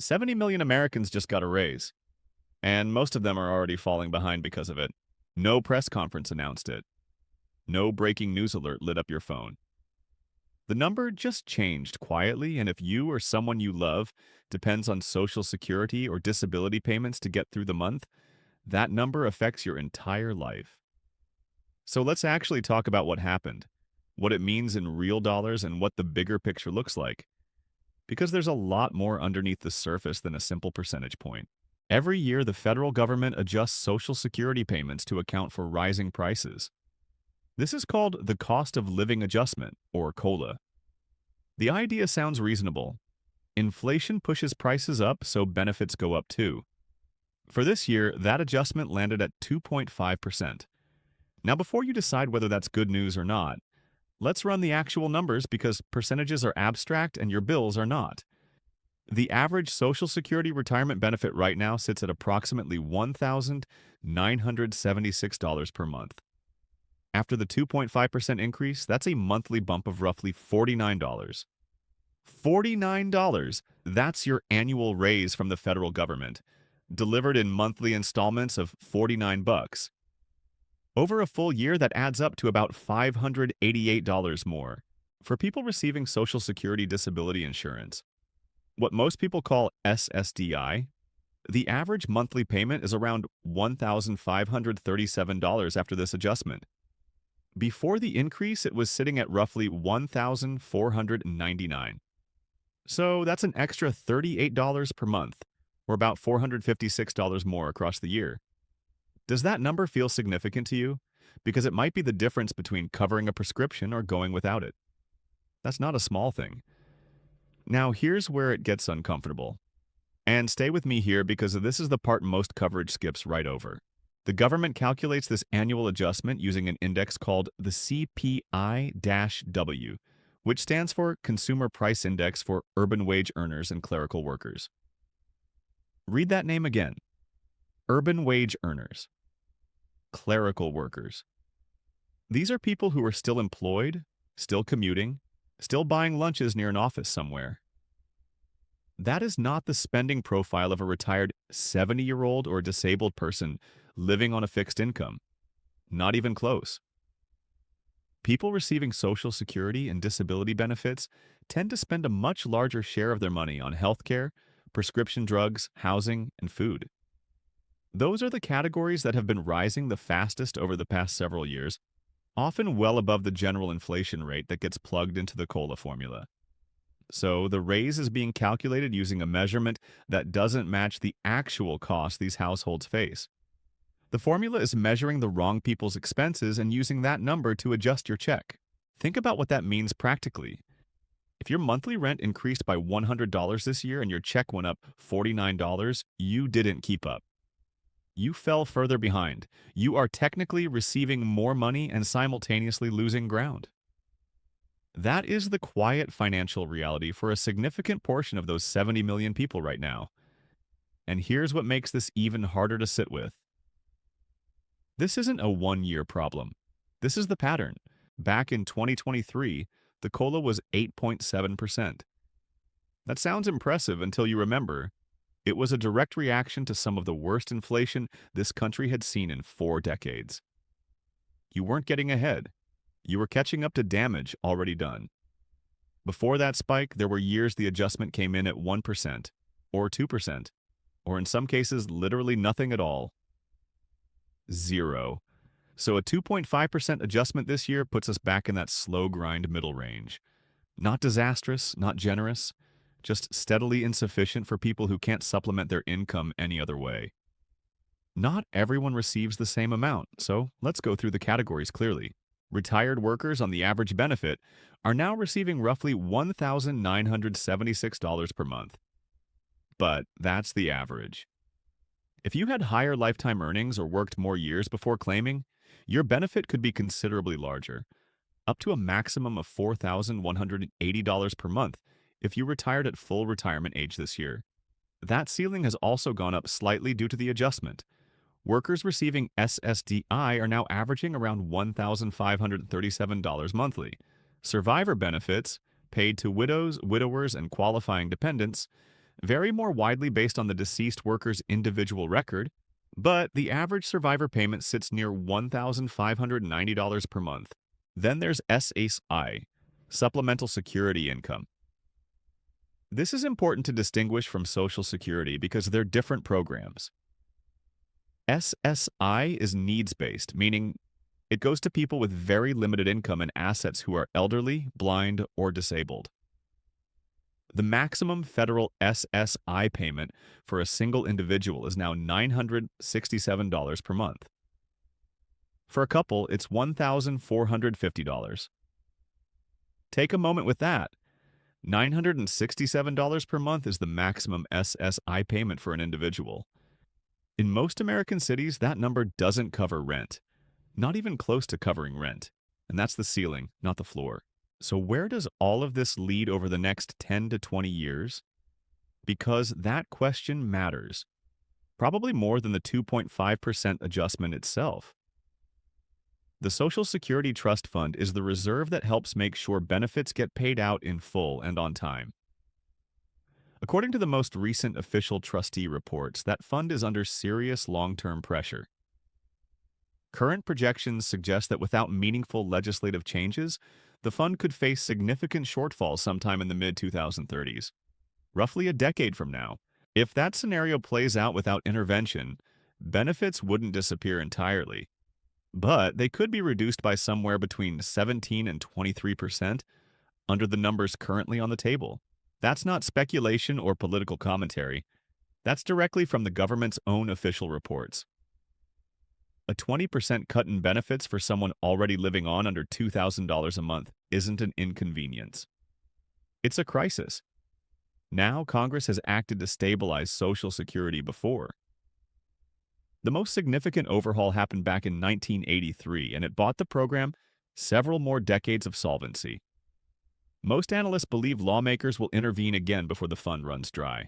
70 million Americans just got a raise, and most of them are already falling behind because of it. No press conference announced it. No breaking news alert lit up your phone. The number just changed quietly, and if you or someone you love depends on Social Security or disability payments to get through the month, that number affects your entire life. So let's actually talk about what happened, what it means in real dollars, and what the bigger picture looks like. Because there's a lot more underneath the surface than a simple percentage point. Every year, the federal government adjusts Social Security payments to account for rising prices. This is called the Cost of Living Adjustment, or COLA. The idea sounds reasonable. Inflation pushes prices up, so benefits go up too. For this year, that adjustment landed at 2.5%. Now, before you decide whether that's good news or not, let's run the actual numbers because percentages are abstract and your bills are not. The average Social Security retirement benefit right now sits at approximately $1,976 per month. After the 2.5% increase, that's a monthly bump of roughly $49. $49! That's your annual raise from the federal government, delivered in monthly installments of $49. Over a full year, that adds up to about $588 more. For people receiving Social Security disability insurance, what most people call SSDI, the average monthly payment is around $1,537 after this adjustment. Before the increase, it was sitting at roughly $1,499. So that's an extra $38 per month, or about $456 more across the year. Does that number feel significant to you? Because it might be the difference between covering a prescription or going without it. That's not a small thing. Now, here's where it gets uncomfortable. And stay with me here because this is the part most coverage skips right over. The government calculates this annual adjustment using an index called the CPI-W, which stands for Consumer Price Index for Urban Wage Earners and Clerical Workers. Read that name again. Urban wage earners. Clerical workers. These are people who are still employed, still commuting, still buying lunches near an office somewhere. That is not the spending profile of a retired 70-year-old or disabled person living on a fixed income. Not even close. People receiving Social Security and disability benefits tend to spend a much larger share of their money on healthcare, prescription drugs, housing, and food. Those are the categories that have been rising the fastest over the past several years, often well above the general inflation rate that gets plugged into the COLA formula. So the raise is being calculated using a measurement that doesn't match the actual cost these households face. The formula is measuring the wrong people's expenses and using that number to adjust your check. Think about what that means practically. If your monthly rent increased by $100 this year and your check went up $49, you didn't keep up. You fell further behind. You are technically receiving more money and simultaneously losing ground. That is the quiet financial reality for a significant portion of those 70 million people right now. And here's what makes this even harder to sit with. This isn't a one-year problem. This is the pattern. Back in 2023, the COLA was 8.7%. That sounds impressive until you remember it was a direct reaction to some of the worst inflation this country had seen in 4 decades. You weren't getting ahead. You were catching up to damage already done. Before that spike, there were years the adjustment came in at 1% or 2%, or in some cases, literally nothing at all. Zero. So a 2.5% adjustment this year puts us back in that slow grind middle range. Not disastrous, not generous, just steadily insufficient for people who can't supplement their income any other way. Not everyone receives the same amount, so let's go through the categories clearly. Retired workers on the average benefit are now receiving roughly $1,976 per month. But that's the average. If you had higher lifetime earnings or worked more years before claiming, your benefit could be considerably larger, up to a maximum of $4,180 per month if you retired at full retirement age this year. That ceiling has also gone up slightly due to the adjustment. Workers receiving SSDI are now averaging around $1,537 monthly. Survivor benefits, paid to widows, widowers, and qualifying dependents, vary more widely based on the deceased worker's individual record, but the average survivor payment sits near $1,590 per month. Then there's SSI, Supplemental Security Income. This is important to distinguish from Social Security because they're different programs. SSI is needs-based, meaning it goes to people with very limited income and assets who are elderly, blind, or disabled. The maximum federal SSI payment for a single individual is now $967 per month. For a couple, it's $1,450. Take a moment with that. $967 per month is the maximum SSI payment for an individual. In most American cities, that number doesn't cover rent. Not even close to covering rent. And that's the ceiling, not the floor. So where does all of this lead over the next 10 to 20 years? Because that question matters. Probably more than the 2.5% adjustment itself. The Social Security Trust Fund is the reserve that helps make sure benefits get paid out in full and on time. According to the most recent official trustee reports, that fund is under serious long-term pressure. Current projections suggest that without meaningful legislative changes, the fund could face significant shortfalls sometime in the mid-2030s, roughly a decade from now. If that scenario plays out without intervention, benefits wouldn't disappear entirely, but they could be reduced by somewhere between 17 and 23% under the numbers currently on the table. That's not speculation or political commentary. That's directly from the government's own official reports. A 20% cut in benefits for someone already living on under $2,000 a month isn't an inconvenience. It's a crisis. Now, Congress has acted to stabilize Social Security before. The most significant overhaul happened back in 1983, and it bought the program several more decades of solvency. Most analysts believe lawmakers will intervene again before the fund runs dry.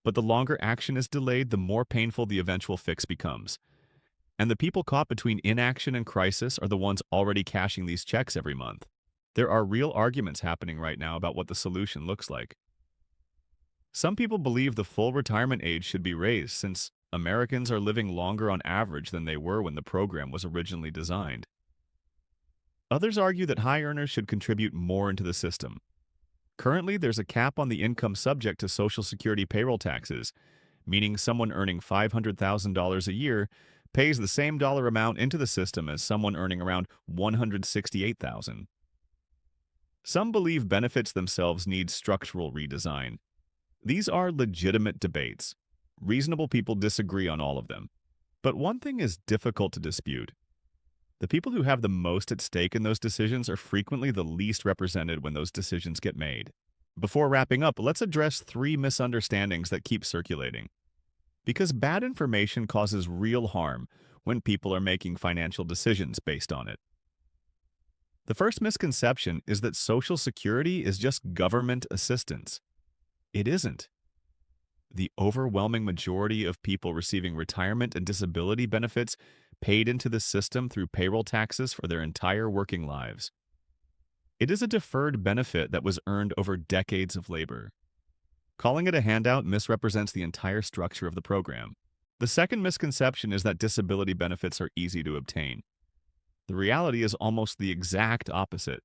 But the longer action is delayed, the more painful the eventual fix becomes. And the people caught between inaction and crisis are the ones already cashing these checks every month. There are real arguments happening right now about what the solution looks like. Some people believe the full retirement age should be raised since Americans are living longer on average than they were when the program was originally designed. Others argue that high earners should contribute more into the system. Currently, there's a cap on the income subject to Social Security payroll taxes, meaning someone earning $500,000 a year pays the same dollar amount into the system as someone earning around $168,000. Some believe benefits themselves need structural redesign. These are legitimate debates. Reasonable people disagree on all of them. But one thing is difficult to dispute. The people who have the most at stake in those decisions are frequently the least represented when those decisions get made. Before wrapping up, let's address 3 misunderstandings that keep circulating. Because bad information causes real harm when people are making financial decisions based on it. The first misconception is that Social Security is just government assistance. It isn't. The overwhelming majority of people receiving retirement and disability benefits paid into the system through payroll taxes for their entire working lives. It is a deferred benefit that was earned over decades of labor. Calling it a handout misrepresents the entire structure of the program. The second misconception is that disability benefits are easy to obtain. The reality is almost the exact opposite.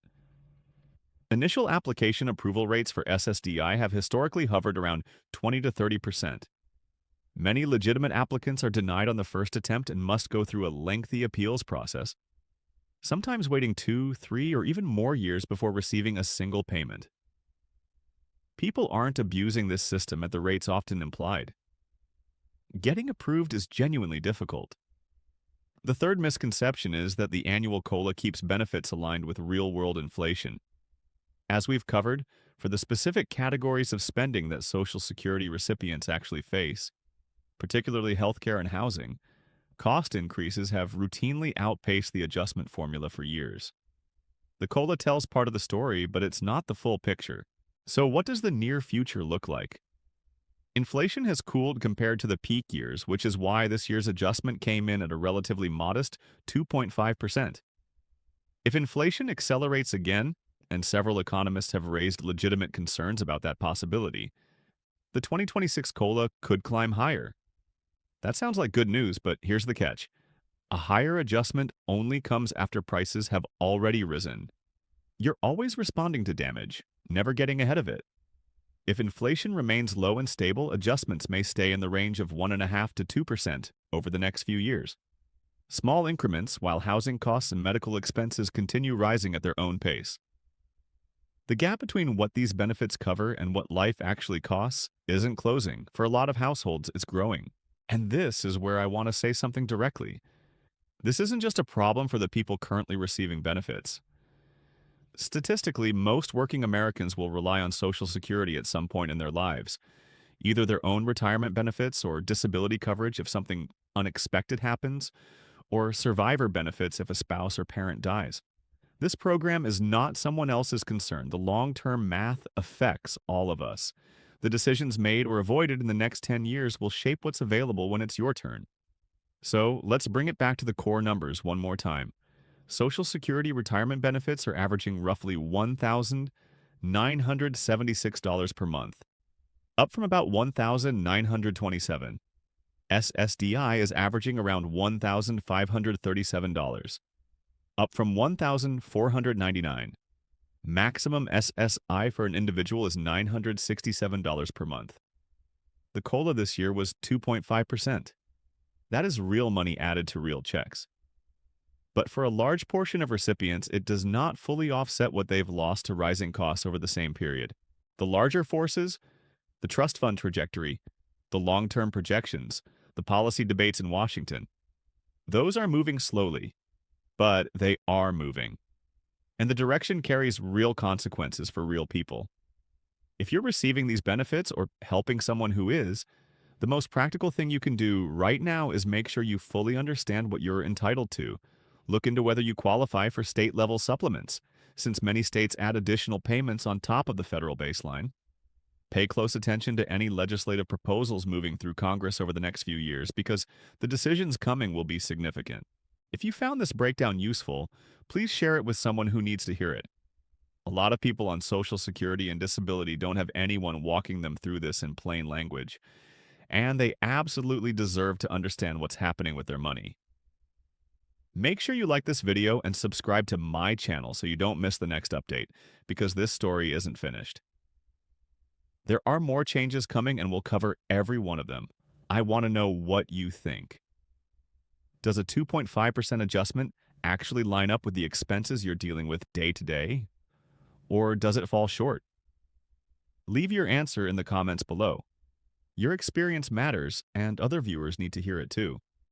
Initial application approval rates for SSDI have historically hovered around 20 to 30%. Many legitimate applicants are denied on the first attempt and must go through a lengthy appeals process, sometimes waiting 2, 3, or even more years before receiving a single payment. People aren't abusing this system at the rates often implied. Getting approved is genuinely difficult. The third misconception is that the annual COLA keeps benefits aligned with real-world inflation. As we've covered, for the specific categories of spending that Social Security recipients actually face, particularly healthcare and housing, cost increases have routinely outpaced the adjustment formula for years. The COLA tells part of the story, but it's not the full picture. So what does the near future look like? Inflation has cooled compared to the peak years, which is why this year's adjustment came in at a relatively modest 2.5%. If inflation accelerates again, and several economists have raised legitimate concerns about that possibility, The 2026 COLA could climb higher. That sounds like good news, but here's the catch. A higher adjustment only comes after prices have already risen. You're always responding to damage, never getting ahead of it. If inflation remains low and stable, adjustments may stay in the range of 1.5% to 2% over the next few years. Small increments while housing costs and medical expenses continue rising at their own pace. The gap between what these benefits cover and what life actually costs isn't closing. For a lot of households, it's growing. And this is where I want to say something directly. This isn't just a problem for the people currently receiving benefits. Statistically, most working Americans will rely on Social Security at some point in their lives, either their own retirement benefits or disability coverage if something unexpected happens, or survivor benefits if a spouse or parent dies. This program is not someone else's concern. The long-term math affects all of us. The decisions made or avoided in the next 10 years will shape what's available when it's your turn. So let's bring it back to the core numbers one more time. Social Security retirement benefits are averaging roughly $1,976 per month, up from about $1,927. SSDI is averaging around $1,537, up from $1,499. Maximum SSI for an individual is $967 per month. The COLA this year was 2.5%. That is real money added to real checks. But for a large portion of recipients, it does not fully offset what they've lost to rising costs over the same period. The larger forces, the trust fund trajectory, the long-term projections, the policy debates in Washington, those are moving slowly, but they are moving. And the direction carries real consequences for real people. If you're receiving these benefits or helping someone who is, the most practical thing you can do right now is make sure you fully understand what you're entitled to. Look into whether you qualify for state-level supplements, since many states add additional payments on top of the federal baseline. Pay close attention to any legislative proposals moving through Congress over the next few years, because the decisions coming will be significant. If you found this breakdown useful, please share it with someone who needs to hear it. A lot of people on Social Security and disability don't have anyone walking them through this in plain language, and they absolutely deserve to understand what's happening with their money. Make sure you like this video and subscribe to my channel so you don't miss the next update, because this story isn't finished. There are more changes coming and we'll cover every one of them. I want to know what you think. Does a 2.5% adjustment actually line up with the expenses you're dealing with day to day? Or does it fall short? Leave your answer in the comments below. Your experience matters, and other viewers need to hear it too.